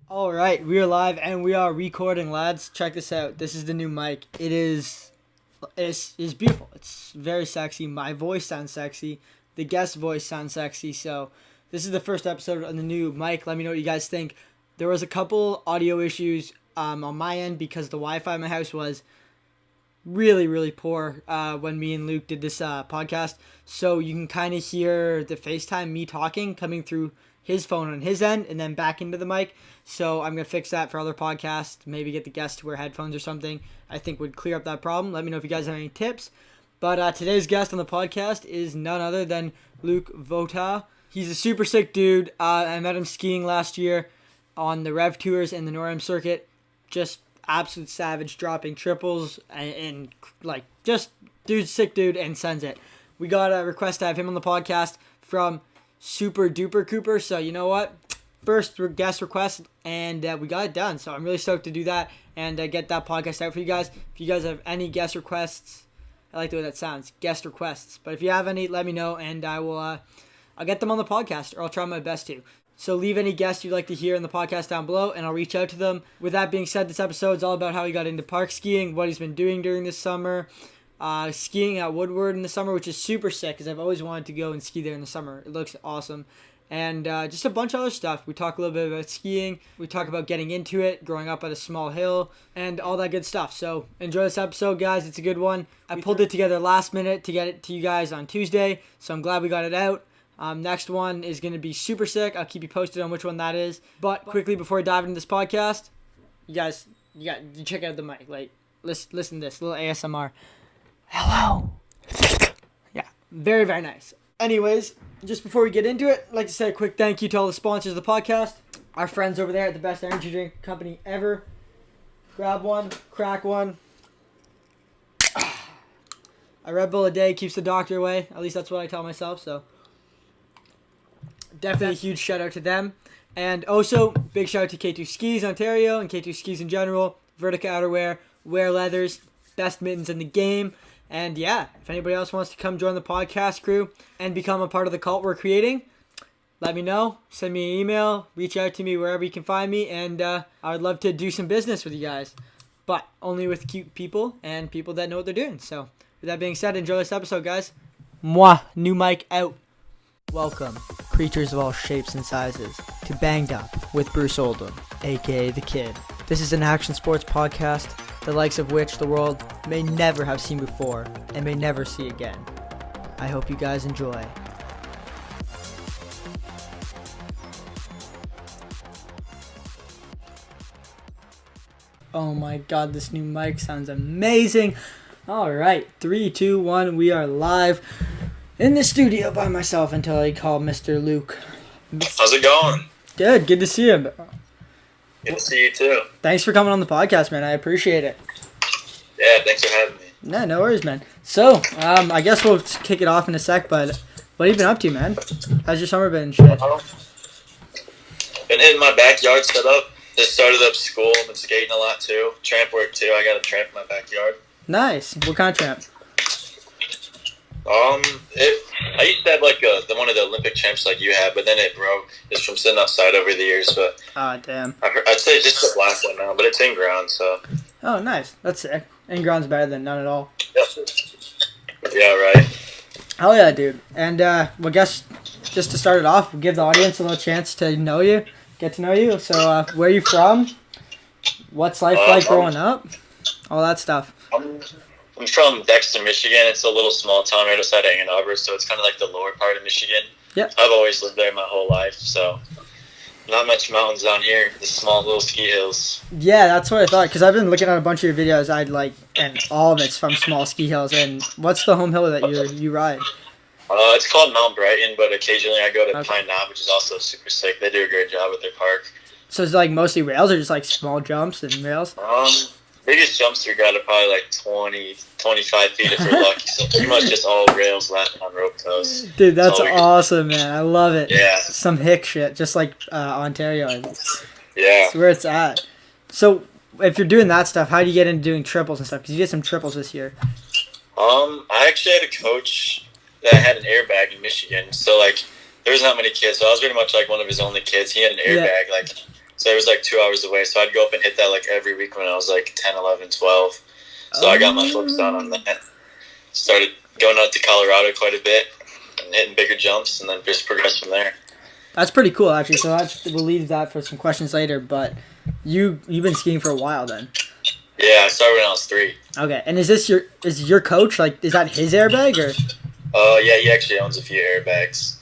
All right, we are live and we are recording, lads. Check this out. This is the new mic. It's beautiful. It's very sexy. My voice sounds sexy. The guest voice sounds sexy. So this is the first episode on the new mic. Let me know what you guys think. There was a couple audio issues on my end because the Wi-Fi in my house was really poor when me and Luke did this podcast. So you can kind of hear the FaceTime me talking coming through his phone on his end and then back into the mic. So I'm going to fix that for other podcasts. Maybe get the guests to wear headphones or something. I think would clear up that problem. Let me know if you guys have any tips. But today's guest on the podcast is none other than Luke Votaw. He's a super sick dude. I met him skiing last year on the Rev Tours and the NorAm circuit. Just absolute savage, dropping triples and like just sick dude and sends it. We got a request to have him on the podcast from Super Duper Cooper. So you know what? First guest request, and we got it done. So I'm really stoked to do that and get that podcast out for you guys. If you guys have any guest requests, I like the way that sounds, guest requests. But if you have any, let me know, and I will. I'll get them on the podcast, or I'll try my best to. So leave any guests you'd like to hear in the podcast down below, and I'll reach out to them. With that being said, this episode is all about how he got into park skiing, what he's been doing during this summer, skiing at Woodward in the summer, which is super sick because I've always wanted to go and ski there in the summer. It looks awesome. And just a bunch of other stuff. We talk a little bit about skiing. We talk about getting into it, growing up at a small hill, and all that good stuff. So enjoy this episode, guys. It's a good one. I pulled it together last minute to get it to you guys on Tuesday, so I'm glad we got it out. Next one is going to be super sick. I'll keep you posted on which one that is. But quickly, before I dive into this podcast, you check out the mic. Like, listen to this little ASMR. Hello. Yeah, very, very nice. Anyways, just before we get into it, I'd like to say a quick thank you to all the sponsors of the podcast. Our friends over there at the best energy drink company ever. Grab one, crack one. A Red Bull a day keeps the doctor away. At least that's what I tell myself, so definitely a huge shout out to them. And also, big shout out to K2 Skis Ontario and K2 Skis in general. Vertica outerwear, wear leathers, best mittens in the game. And yeah, if anybody else wants to come join the podcast crew and become a part of the cult we're creating, let me know. Send me an email, reach out to me wherever you can find me, and I would love to do some business with you guys. But only with cute people and people that know what they're doing. So with that being said, enjoy this episode, guys. Mwah, new mic out. Welcome, creatures of all shapes and sizes, to Banged Up with Bruce Oldham, aka The Kid. This is an action sports podcast, the likes of which the world may never have seen before and may never see again. I hope you guys enjoy. Oh my god, this new mic sounds amazing. Alright, 3, 2, 1, we are live in the studio by myself until I call Mr. Luke. How's it going? Good to see you. Good to see you too. Thanks for coming on the podcast, man. I appreciate it. Yeah, thanks for having me. No worries, man. So, I guess we'll kick it off in a sec, but what have you been up to, man? How's your summer been? Shit. Been hitting my backyard setup. Just started up school. Been skating a lot too. Tramp work too. I got a tramp in my backyard. Nice. What kind of tramp? I used to have like one of the Olympic tramps like you had, but then it broke just from sitting outside over the years. But Damn. I'd say just a black one now, but it's in ground, so. Oh, nice. That's sick. In ground's better than none at all. Yeah, right. Hell yeah, dude. And well, guess just to start it off, we'll give the audience a little chance to know you, get to know you. So, where are you from? What's life like growing up? All that stuff. I'm from Dexter, Michigan. It's a little small town right outside of Ann Arbor, so it's kind of like the lower part of Michigan. Yep. I've always lived there my whole life, so not much mountains down here. Just small little ski hills. Yeah, that's what I thought, because I've been looking at a bunch of your videos. And all of it's from small ski hills. And what's the home hill that you ride? It's called Mount Brighton, but occasionally I go to Pine Knob, which is also super sick. They do a great job with their park. So it's like mostly rails or just like small jumps and rails? Biggest jumps we got are probably like 20, 25 feet if we're lucky. So pretty much just all rails landing on rope toes. Dude, that's awesome, man. I love it. Yeah. Some hick shit, just like Ontario. Yeah. That's where it's at. So if you're doing that stuff, how do you get into doing triples and stuff? Because you did some triples this year. I actually had a coach that had an airbag in Michigan. So, like, there was not many kids. So I was pretty much like one of his only kids. He had an airbag. Like, So it was like 2 hours away. So I'd go up and hit that like every week when I was like 10, 11, 12. So I got my flips down on that. Started going out to Colorado quite a bit and hitting bigger jumps, and then just progressed from there. That's pretty cool, actually. So we'll leave that for some questions later. But you've been skiing for a while then. Yeah, I started when I was 3. Okay, and is your coach, like, is that his airbag or? Yeah, he actually owns a few airbags.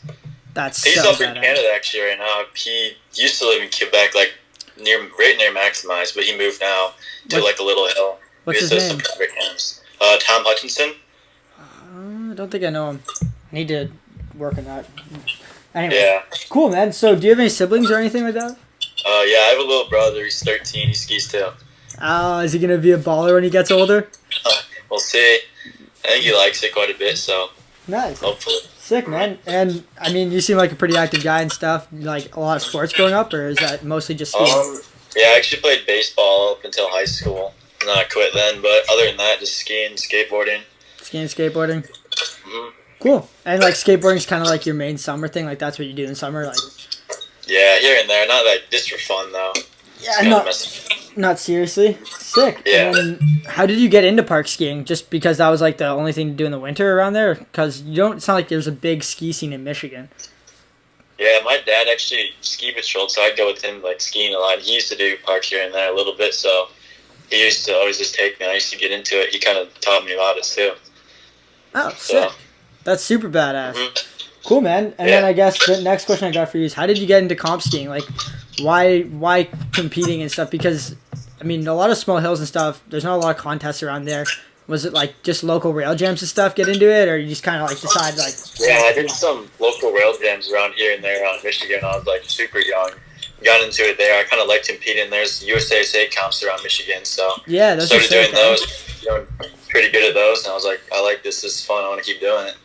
He's So up in Canada actually right now. He used to live in Quebec, like right near Maximize, but he moved now to like a little hill. What's his name? Tom Hutchinson. I don't think I know him. I need to work on that. Anyway, Yeah. cool, man. So, do you have any siblings or anything like that? Yeah, I have a little brother. He's 13. He skis too. Is he gonna be a baller when he gets older? We'll see. I think he likes it quite a bit, so Nice. hopefully. Sick, man. And I mean, you seem like a pretty active guy and stuff. Like a lot of sports growing up, or is that mostly just skiing? Yeah, I actually played baseball up until high school. And then I quit then, but other than that, just skiing, skateboarding. Skiing, skateboarding. Mm-hmm. Cool. And like skateboarding's kind of like your main summer thing. Like that's what you do in summer. Like. Yeah, here and there. Not like just for fun though. Yeah, not seriously. Sick. Yeah. And how did you get into park skiing? Just because that was like the only thing to do in the winter around there? Because you don't sound like there's a big ski scene in Michigan. Yeah, my dad actually ski patrolled, so I'd go with him like skiing a lot. He used to do park here and there a little bit, so he used to always just take me. I used to get into it. He kind of taught me about it too. Oh, sick. That's super badass. Mm-hmm. Cool, man. And then I guess the next question I got for you is how did you get into comp skiing? Like, why competing and stuff? Because, I mean, a lot of small hills and stuff, there's not a lot of contests around there. Was it like just local rail jams and stuff get into it, or you just kind of like decide like? Yeah, I did some local rail jams around here and there around Michigan. I was like super young, got into it there. I kind of liked competing. There's USASA comps around Michigan, so yeah, those started doing those. Doing pretty good at those, and I was like, I like this. This is fun. I want to keep doing it.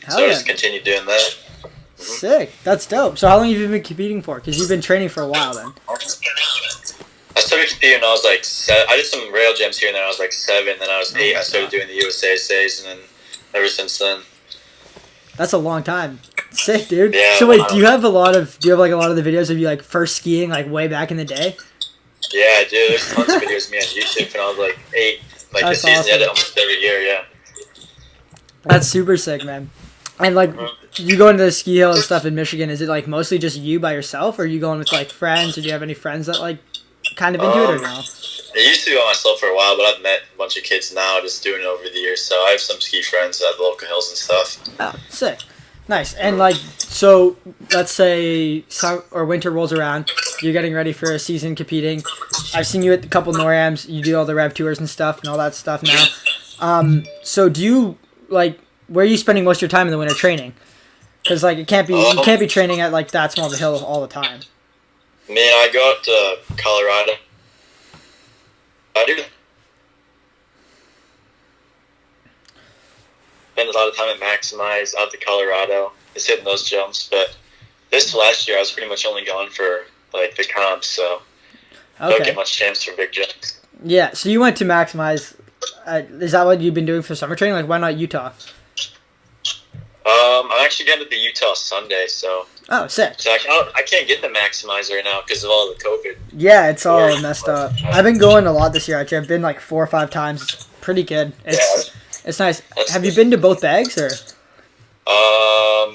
So I just continued doing that. Mm-hmm. Sick. That's dope. So how long have you been competing for? Because you've been training for a while then. I started competing when I was like 7. I did some rail jams here and then I was like 7. Then I was 8. I started doing the USASAs, and then ever since then. That's a long time. Sick, dude. Yeah, so wait, do you have like a lot of the videos of you like first skiing like way back in the day? Yeah, I do. There's tons of videos of me on YouTube when I was like 8. Like That's the season awesome. I did almost every year, yeah. That's super sick, man. And like you go into the ski hill and stuff in Michigan, is it like mostly just you by yourself, or are you going with like friends, or do you have any friends that like kind of into it or no? I used to be by myself for a while, but I've met a bunch of kids now just doing it over the years. So I have some ski friends at the local hills and stuff. Oh, sick. Nice. And like, so let's say summer or winter rolls around, you're getting ready for a season competing. I've seen you at a couple NORAMs, you do all the rev tours and stuff and all that stuff now. So do you like, where are you spending most of your time in the winter training? Because like you can't be training at like that small of a hill all the time. Man, I go out to Colorado. I do spend a lot of time at Maximize, out to Colorado, just hitting those jumps. But this last year, I was pretty much only going for like the comps, so don't get much chance for big jumps. Yeah, so you went to Maximize. Is that what you've been doing for summer training? Like, why not Utah? I'm actually going to the Utah Sunday, so. Oh, sick. So I can't get the Maximize right now because of all the COVID. Yeah, it's all messed up. I've been going a lot this year, actually. I've been like 4 or 5 times. It's pretty good. It's nice. Have you been to both bags, or?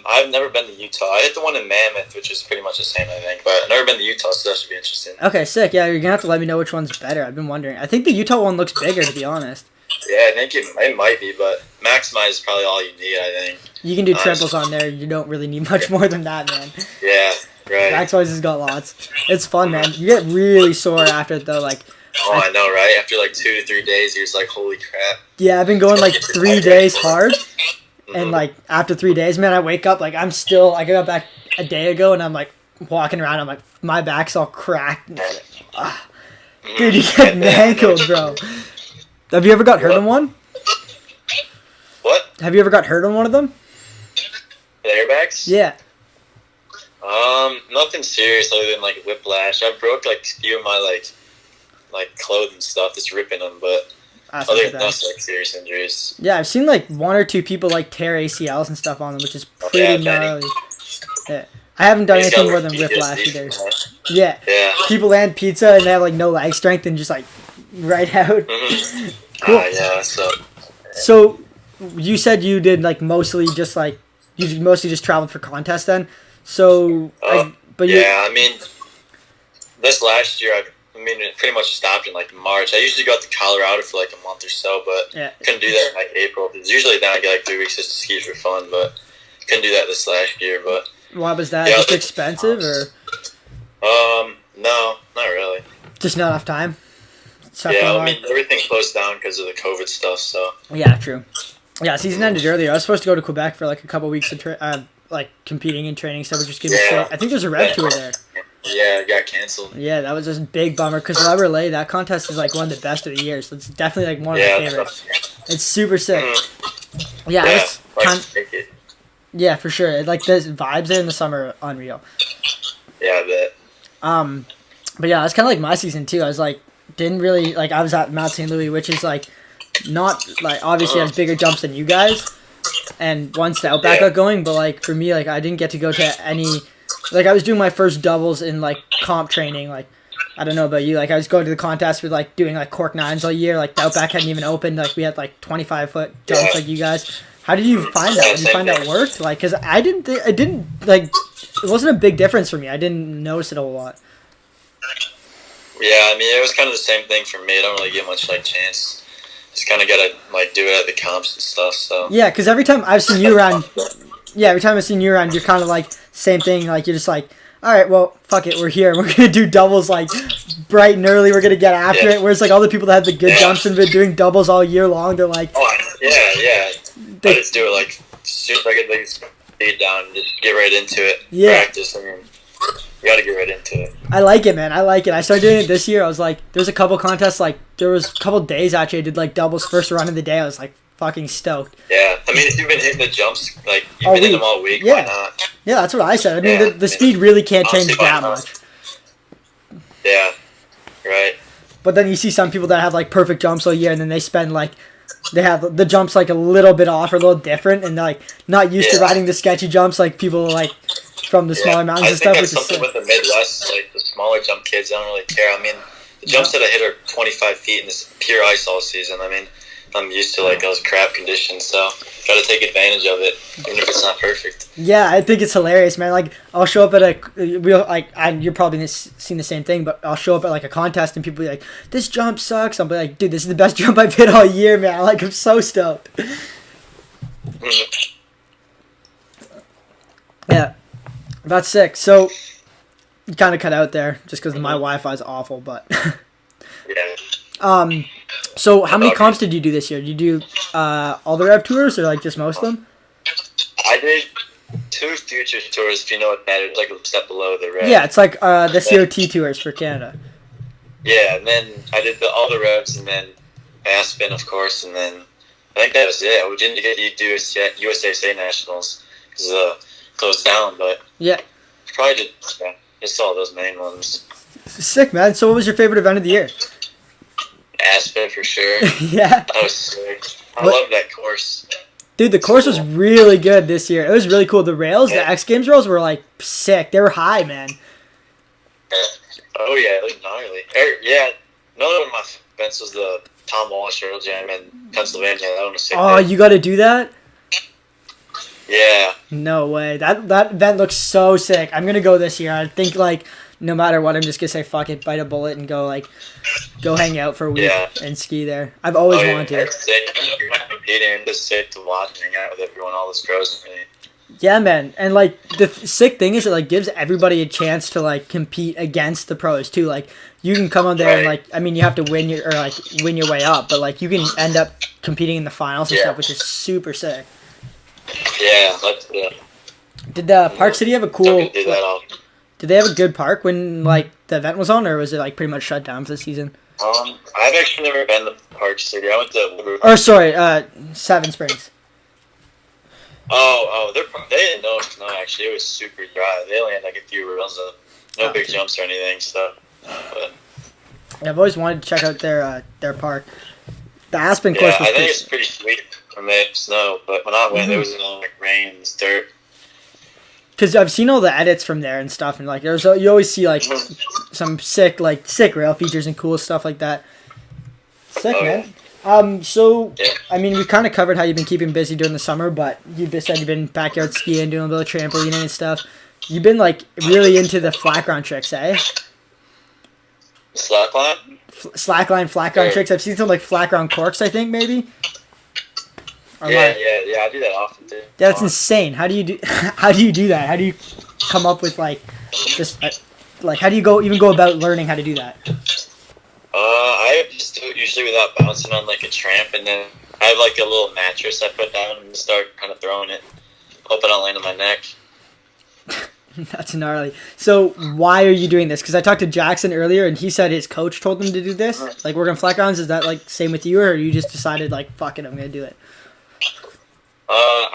I've never been to Utah. I hit the one in Mammoth, which is pretty much the same, I think. But I've never been to Utah, so that should be interesting. Okay, sick. Yeah, you're going to have to let me know which one's better. I've been wondering. I think the Utah one looks bigger, to be honest. Yeah, I think it might be, but Maximize is probably all you need, I think. You can do triples on there. You don't really need much more than that, man. Yeah, right. Maximize has got lots. It's fun, man. You get really sore after it, though. Like, oh, I know, right? After like 2 to 3 days, you're just like, holy crap. Yeah, I've been going like 3 days hard. And like after 3 days, man, I wake up like I got back a day ago and I'm like walking around. I'm like, my back's all cracked. Dude, you get mangled, bro. Have you ever got hurt on one? What? Have you ever got hurt on one of them? The airbags? Yeah. Nothing serious other than like whiplash. I broke like a few of my like clothes and stuff, just ripping them, but other than that's like serious injuries. Yeah, I've seen like 1 or 2 people like tear ACLs and stuff on them, which is pretty gnarly. Yeah. I haven't done He's anything got, more like, than whiplash PTSD either. from that. Yeah. Yeah. People land pizza and they have like no leg strength and just like right out. Mm-hmm. Cool. Yeah. So. So you said you did like mostly just like you mostly just traveled for contests then. So but you Yeah. I mean, this last year, it pretty much stopped in like March. I usually go out to Colorado for like a month or so, but yeah. couldn't do that in like April. Because usually then I get like 3 weeks just to ski for fun, but couldn't do that this last year. But Why was that? yeah, Just expensive or no, not really. just not enough time? Stuff Yeah, going I on? mean everything closed down because of the COVID stuff. So Yeah, true. Yeah, season ended earlier. I was supposed to go to Quebec for like a couple weeks of like competing and training stuff, which just gave me shit. I think there's a rev tour there. Yeah, it got canceled. Yeah, that was just a big bummer because La Relais, that contest is like one of the best of the year. So it's definitely like one of my favorites. It's super sick. Yeah, I was yeah, for sure. Like the vibes there in the summer are unreal. Yeah, I bet. But yeah, it's kind of like my season too. I was like, didn't really like. I was at Mount St. Louis, which is like not like obviously has bigger jumps than you guys. And once the Outback got going, but like for me, like I didn't get to go to any. Like I was doing my first doubles in like comp training. Like I don't know about you. Like I was going to the contest with like doing like cork nines all year. Like the Outback hadn't even opened. Like we had like 25-foot jumps like you guys. How did you find that? Did you find that worked? Like, cause I didn't. It didn't like. It wasn't a big difference for me. I didn't notice it a whole lot. Yeah, I mean it was kind of the same thing for me. I don't really get much like chance. Just kind of gotta like do it at the comps and stuff. So yeah, cause every time I've seen you around, you're kind of like same thing. Like you're just like, all right, well, fuck it, we're here. We're gonna do doubles like bright and early. We're gonna get after it. Whereas like all the people that have the good jumps and been doing doubles all year long, they're like, yeah. I just do it like as soon as I get the speed down, just get right into it. Yeah. Practice. I mean, you gotta get right into it. I like it, man. I like it. I started doing it this year. I was like, there's a couple contests. Like there was a couple days actually. I did like doubles first run of the day. I was like fucking stoked. Yeah, I mean if you've been hitting the jumps like you've been hitting them all week, why not? Yeah, that's what I said. I mean the speed really can't change that much. Yeah, right. But then you see some people that have like perfect jumps all year, and then they spend like they have the jumps like a little bit off or a little different, and they're like not used to riding the sketchy jumps like people like from the smaller mountains and stuff. I think that's something with the Midwest, like the smaller jump kids don't really care. I mean, the jumps that I hit are 25 feet in this pure ice all season. I mean, I'm used to like those crap conditions, so gotta take advantage of it, even if it's not perfect. Yeah, I think it's hilarious, man. Like I'll show up at you're probably seen the same thing, but I'll show up at like a contest and people be like, "This jump sucks." I'll be like, "Dude, this is the best jump I've hit all year, man." Like I'm so stoked. Yeah, that's sick. So you kind of cut out there just because my Wi-Fi is awful, but yeah. So how many comps did you do this year? Did you do all the rev tours or like just most of them? I did 2 future tours, if you know what that is, like a step below the rev. Yeah, it's like the COT tours for Canada. Yeah, and then I did all the revs, and then Aspen, of course, and then I think that was it. We didn't get to do USASA Nationals because closed down, but yeah, probably did just all those main ones. Sick, man. So what was your favorite event of the year? Aspen for sure. Yeah. That was sick. I love that course. Dude, the course was really good this year. It was really cool. The rails, the X Games rails were like sick. They were high, man. Oh yeah, it was gnarly. Yeah, another one of my events was the Tom Walsh Rail Jam in Pennsylvania. That one was sick. Oh, you got to do that? Yeah. No way. That event looks so sick. I'm gonna go this year. I think like no matter what, I'm just gonna say fuck it, bite a bullet, and go hang out for a week and ski there. I've always wanted to. It's sick. You're not competing. It's just sick to watch and hang out with everyone. All those pros and me. Yeah, man. And like the sick thing is it like gives everybody a chance to like compete against the pros too. Like you can come on there and like I mean you have to win your way up, but like you can end up competing in the finals and stuff, which is super sick. Yeah, that's good. Did the Park City have a cool? Did they have a good park when like the event was on, or was it like pretty much shut down for the season? I've actually never been to Park City. I went to. Or sorry, Seven Springs. They didn't know snow. Actually, it was super dry. They only had like a few rails, no big jumps or anything. So, but I've always wanted to check out their park. The Aspen course was I think it's pretty sweet from the snow, but when I went, there was no like rain and dirt. because I've seen all the edits from there and stuff, and like you always see like some sick rail features and cool stuff like that. Sick, man. So I mean, we kind of covered how you've been keeping busy during the summer, but you just said you've been backyard skiing, doing a little trampolining and stuff. You've been like really into the flat ground tricks, eh? Slackline? Slackline, flat ground tricks. I've seen some like flat ground corks, I think maybe. Yeah, I do that often too. Yeah, that's insane. How do you do that? How do you come up with like this? Like, how do you go about learning how to do that? I just do it usually without bouncing on like a tramp, and then I have like a little mattress I put down and start kind of throwing it. Hope I don't land on my neck. That's gnarly. So why are you doing this? Because I talked to Jackson earlier, and he said his coach told him to do this. Like working flat grounds, is that like same with you, or you just decided like fuck it, I'm gonna do it?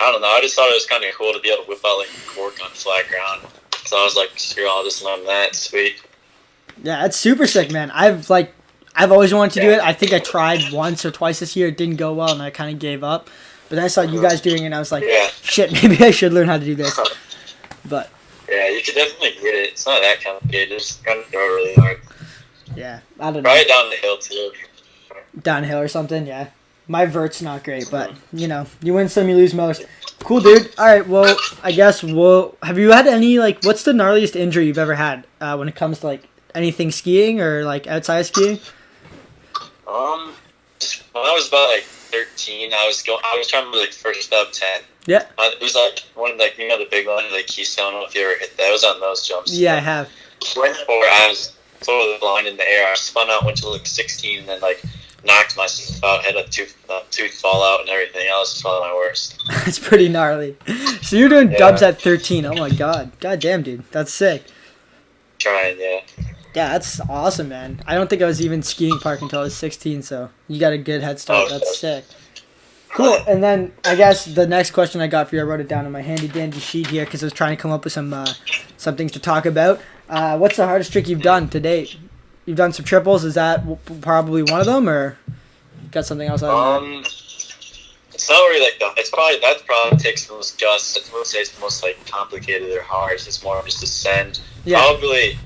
I don't know. I just thought it was kind of cool to be able to whip out like a cork on flat ground. So I was like, screw, I'll just learn that. Sweet. Yeah, that's super sick, man. I've always wanted to do it. I think I tried once or twice this year. It didn't go well, and I kind of gave up. But then I saw you guys doing it, and I was like, shit, maybe I should learn how to do this. But yeah, you could definitely get it. It's not that complicated. Just kind of throw it really hard. Yeah, I don't know. Probably down the hill too. Downhill or something, yeah. My vert's not great, but, you know, you win some, you lose most. Cool, dude. All right, well, I guess have you had any, like, what's the gnarliest injury you've ever had when it comes to, like, anything skiing or, like, outside skiing? When I was about, like, 13, I was trying to be, like, first up 10. Yeah. It was, like, one of, like, you know, the big one, like, Keystone, I don't know if you ever hit that. It was on those jumps. Yeah, I have. Went for it, I was totally blind in the air. I spun out, went to, like, 16, and then, like, knocked myself out, had a tooth fall out and everything. That was probably my worst. That's pretty gnarly. So you're doing dubs at 13. Oh, my God. God damn, dude. That's sick. Trying, yeah. Yeah, that's awesome, man. I don't think I was even skiing park until I was 16, so you got a good head start. That's sick. Cool. And then I guess the next question I got for you, I wrote it down on my handy-dandy sheet here because I was trying to come up with some things to talk about. What's the hardest trick you've done to date? You've done some triples. Is that probably one of them, or got something else out of that? It's not really like that probably takes the most guts. I wouldn't say it's the most like complicated or hard. It's more of just ascend. Yeah. Probably.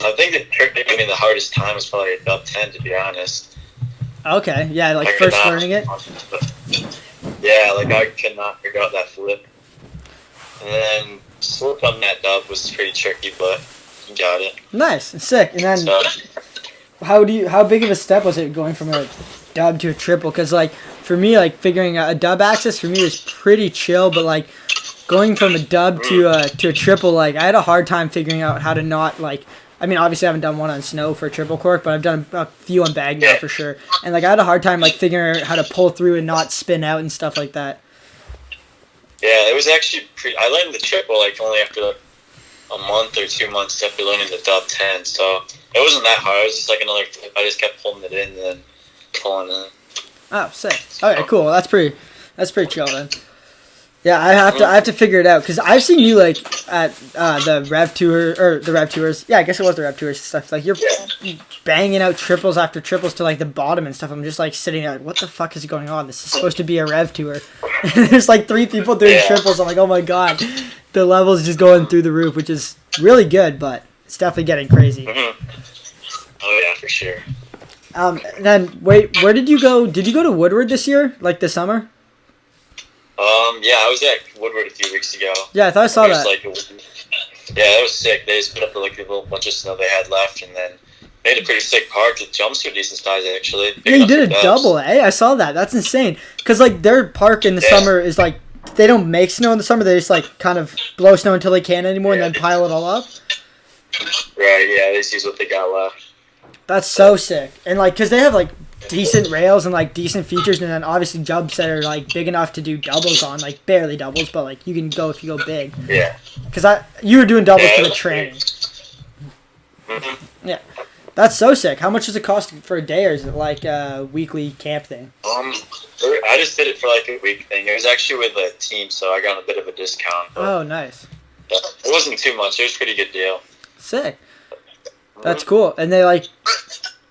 I think the trick that gave me the hardest time was probably a dub 10, to be honest. Okay. Yeah, like first learning it. Yeah, like I could not figure out that flip, and then slip on that dub was pretty tricky, but. Got it. Nice, sick. And then, how big of a step was it going from a dub to a triple? Because like for me, like figuring out a dub axis for me was pretty chill, but like going from a dub to a triple, like I had a hard time figuring out how to not like. I mean, obviously I haven't done one on snow for a triple cork, but I've done a few on bag now for sure. And like I had a hard time like figuring out how to pull through and not spin out and stuff like that. Yeah, it was actually I learned the triple like only after a month or 2 months after learning the dub 10, so it wasn't that hard. It was just like another flip. I just kept pulling it in and then pulling it. Oh, sick. Okay, cool. That's pretty chill then. Yeah, I have to figure it out because I've seen you like at the Rev Tour or the Rev Tours. Yeah, I guess it was the Rev Tours stuff. Like you're banging out triples after triples to like the bottom and stuff. I'm just like sitting there like, what the fuck is going on? This is supposed to be a Rev Tour. There's like 3 people doing triples. I'm like, oh my God, the level's just going through the roof, which is really good, but it's definitely getting crazy. Oh yeah, for sure. Then wait, where did you go? Did you go to Woodward this year, like this summer? Yeah, I was at Woodward a few weeks ago. Yeah, I thought I saw that. Yeah, that was sick. They just put up like a little bunch of snow they had left, and then made a pretty sick park. The jumps are decent size, actually. Yeah, you did a double, eh? I saw that. That's insane. Because, like, their park in the summer is, like, they don't make snow in the summer. They just, like, kind of blow snow until they can't anymore and then pile it all up. Right, yeah, they just use what they got left. That's so sick. And, like, because they have, like, decent rails and, like, decent features, and then obviously jumps that are, like, big enough to do doubles on. Like, barely doubles, but, like, you can go if you go big. Yeah. Because you were doing doubles for the training. Mm-hmm. Yeah. That's so sick. How much does it cost for a day, or is it like a weekly camp thing? I just did it for like a week thing. It was actually with a team, so I got a bit of a discount. Oh, nice. It wasn't too much. It was a pretty good deal. Sick. That's cool. And they like,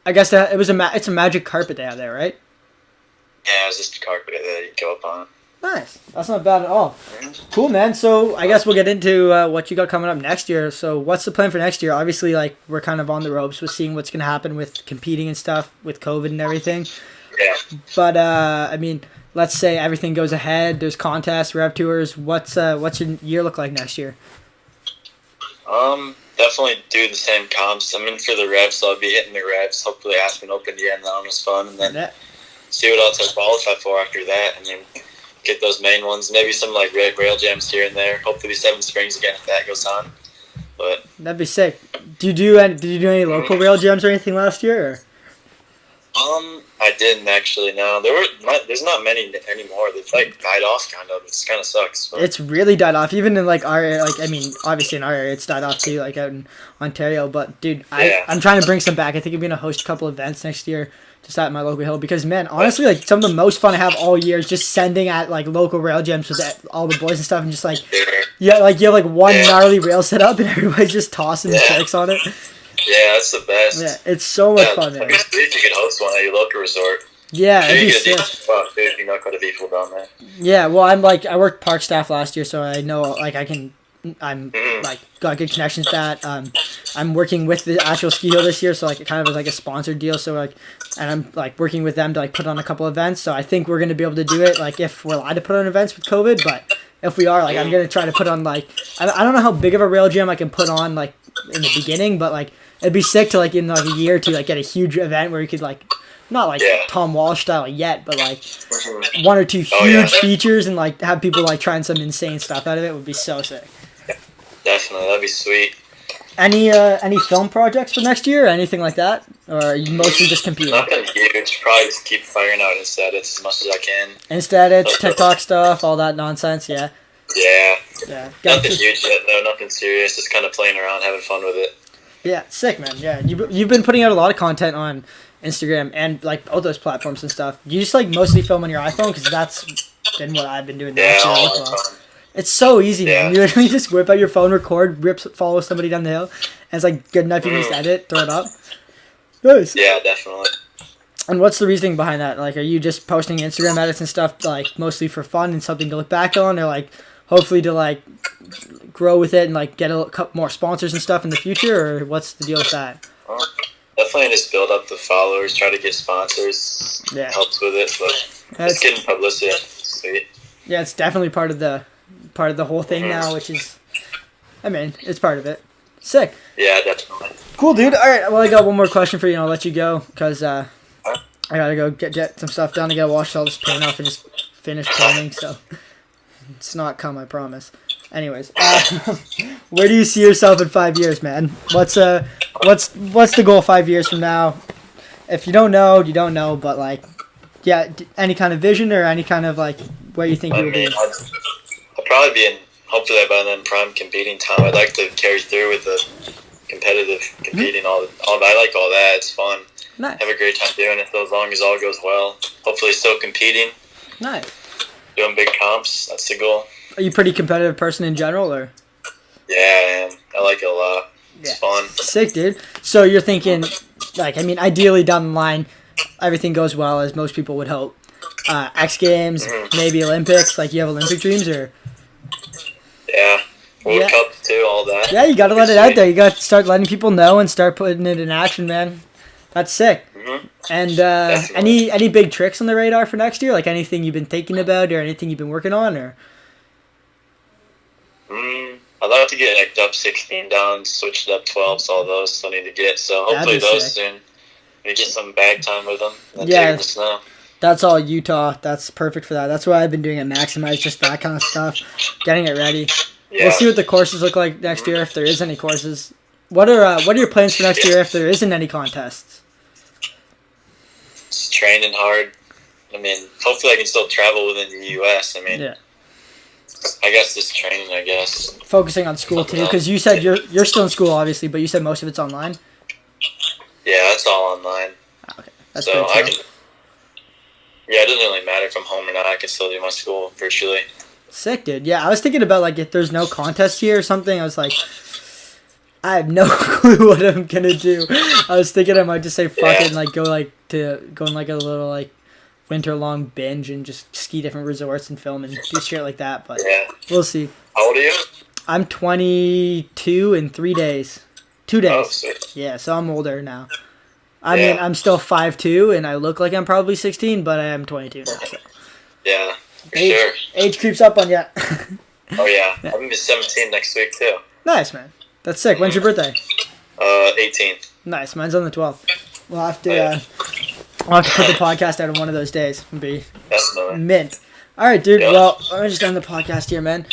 I guess it's a magic carpet they have there, right? Yeah, it was just a carpet that you go up on. Nice. That's not bad at all. Cool, man. So I guess we'll get into what you got coming up next year. So what's the plan for next year? Obviously, like, we're kind of on the ropes with seeing what's going to happen with competing and stuff with COVID and everything. Yeah. But, I mean, let's say everything goes ahead. There's contests, rev tours. What's your year look like next year? Definitely do the same comps. I'm in for the revs, so I'll be hitting the revs. Hopefully Aspen Open again. That one was fun. And then see what else I qualify for after that. And then get those main ones. Maybe some like rail jams here and there. Hopefully Seven Springs again if that goes on. But that'd be sick. Did you do any local rail jams or anything last year? Or? I didn't actually. No, there's not many anymore. They've like died off kind of. It kind of sucks. But. It's really died off. Even in like our area, like I mean, obviously in our area, it's died off too, like out in Ontario. But dude, I'm trying to bring some back. I think I'm gonna host a couple events next year, just at my local hill. Because man, honestly, like some of the most fun I have all year is just sending at like local rail jams with all the boys and stuff, and just like like you have like one gnarly rail set up, and everybody's just tossing tricks on it. Yeah, that's the best. Yeah, it's so much fun, man. I guess if you could host one at your local resort. Yeah, it'd be sick. You know, quite a people down there. Yeah, well, I worked park staff last year, so I know like I'm like got good connections with that. I'm working with the actual ski hill this year, so like it kind of is like a sponsored deal. So like, and I'm like working with them to like put on a couple events. So I think we're gonna be able to do it like if we're allowed to put on events with COVID, but if we are, like I'm gonna try to put on like I don't know how big of a rail jam I can put on like in the beginning, but like it'd be sick to like in like a year or two like get a huge event where you could like not like Tom Walsh style yet, but like one or two huge features and like have people like trying some insane stuff out of it would be so sick. Definitely, that'd be sweet. Any film projects for next year or anything like that, or are you mostly just competing? Nothing huge. Probably just keep firing out Insta edits as much as I can. Insta edits, TikTok stuff, all that nonsense. Yeah. Yeah. Nothing huge yet though. Nothing serious. Just kind of playing around, having fun with it. Yeah, sick, man. Yeah, you've been putting out a lot of content on Instagram and like all those platforms and stuff. You just like mostly film on your iPhone because that's been what I've been doing. It's so easy, man. You literally just whip out your phone, record, follow somebody down the hill, and it's like good enough. You can just edit, throw it up. Nice. Yeah, definitely. And what's the reasoning behind that? Like, are you just posting Instagram edits and stuff like mostly for fun and something to look back on, or like hopefully to like grow with it and like get a couple more sponsors and stuff in the future, or what's the deal with that? Definitely just build up the followers, try to get sponsors. Yeah. Helps with it, but it's getting publicity. Sweet. Yeah, it's definitely part of the whole thing now, which is, I mean, it's part of it. Sick. Yeah, definitely. Cool, dude. All right, well, I got one more question for you, and I'll let you go, because I gotta go get some stuff done. I gotta wash all this paint off and just finish painting, so it's not come, I promise. Anyways, where do you see yourself in 5 years, man? What's the goal 5 years from now? If you don't know, you don't know, but like, yeah, any kind of vision or any kind of like where you think you will be? I'll probably be in, hopefully by then, prime competing time. I'd like to carry through with the competitive competing. All I like all that. It's fun. Nice. Have a great time doing it, as long as all goes well. Hopefully still competing. Nice. Doing big comps. That's the goal. Are you a pretty competitive person in general, or? Yeah, I am. I like it a lot. It's fun. Sick, dude. So you're thinking, like, I mean, ideally down the line, everything goes well, as most people would hope. X Games, maybe Olympics. Like, you have Olympic dreams, or? Yeah. World Cup, too, all that. Yeah, you got to let it out there. You got to start letting people know and start putting it in action, man. That's sick. Mm-hmm. And any big tricks on the radar for next year? Like, anything you've been thinking about or anything you've been working on, or? I'd like to get like up 16 down, switch it up 12, so all those still need to get. So hopefully those soon. We get some bag time with them. And take them to snow. That's all Utah. That's perfect for that. That's what I've been doing at Maximize, just that kind of stuff, getting it ready. Yeah. We'll see what the courses look like next year if there is any courses. What are your plans for next year if there isn't any contests? Just training hard. I mean, hopefully I can still travel within the U.S. I mean, I guess just training, I guess. Focusing on school, too, because you said you're still in school, obviously, but you said most of it's online? Yeah, it's all online. Okay. That's so I can... Yeah, it doesn't really matter if I'm home or not. I can still do my school virtually. Sick, dude. Yeah, I was thinking about, like, if there's no contest here or something, I was like, I have no clue what I'm going to do. I was thinking I might just say fuck it and, like, go in, like, a little, like, winter-long binge and just ski different resorts and film and do shit like that. But Yeah. we'll see. How old are you? I'm 22 in 3 days. 2 days. Oh, sweet. Yeah, so I'm older now. I mean, I'm still 5'2", and I look like I'm probably 16, but I am 22 now. So. Yeah, for sure. Age creeps up on you. Oh, yeah. I'm going to be 17 next week, too. Nice, man. That's sick. When's your birthday? 18th. Nice. Mine's on the 12th. We'll have to, I'll have to put the podcast out on one of those days. It'll be Definitely. mint. All right, dude. Yeah. Well, I'm just end the podcast here, man.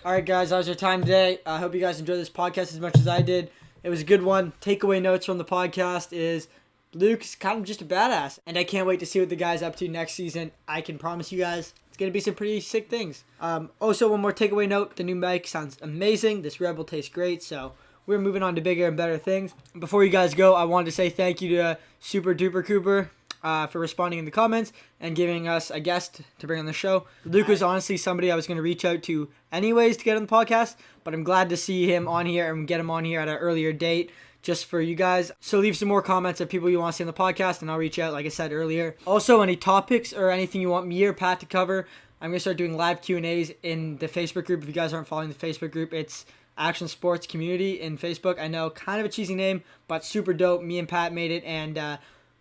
All right, guys. That was our time today. I hope you guys enjoyed this podcast as much as I did. It was a good one. Takeaway notes from the podcast is Luke's kind of just a badass, and I can't wait to see what the guy's up to next season. I can promise you guys it's going to be some pretty sick things. Also, one more takeaway note. The new mic sounds amazing. This Rebel tastes great, so we're moving on to bigger and better things. Before you guys go, I wanted to say thank you to Super Duper Cooper for responding in the comments and giving us a guest to bring on the show. Luke was honestly somebody I was going to reach out to anyways to get on the podcast, but I'm glad to see him on here and get him on here at an earlier date just for you guys. So leave some more comments of people you want to see on the podcast, and I'll reach out like I said earlier. Also, any topics or anything you want me or Pat to cover, I'm going to start doing live Q&As in the Facebook group. If you guys aren't following the Facebook group, it's Action Sports Community in Facebook. I know, kind of a cheesy name, but super dope. Me and Pat made it, and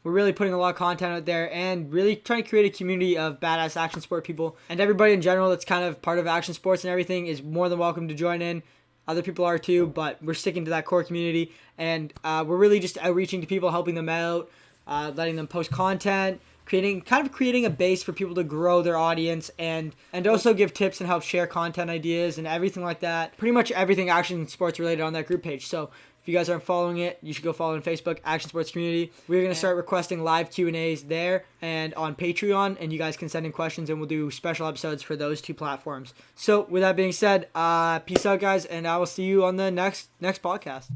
we're really putting a lot of content out there and really trying to create a community of badass action sport people. And everybody in general that's kind of part of action sports and everything is more than welcome to join in. Other people are too, but we're sticking to that core community. And we're really just outreaching to people, helping them out, letting them post content, creating a base for people to grow their audience and also give tips and help share content ideas and everything like that. Pretty much everything action sports related on that group page. So if you guys aren't following it, you should go follow on Facebook, Action Sports Community. We're going to start requesting live Q&As there and on Patreon, and you guys can send in questions, and we'll do special episodes for those two platforms. So with that being said, peace out, guys, and I will see you on the next podcast.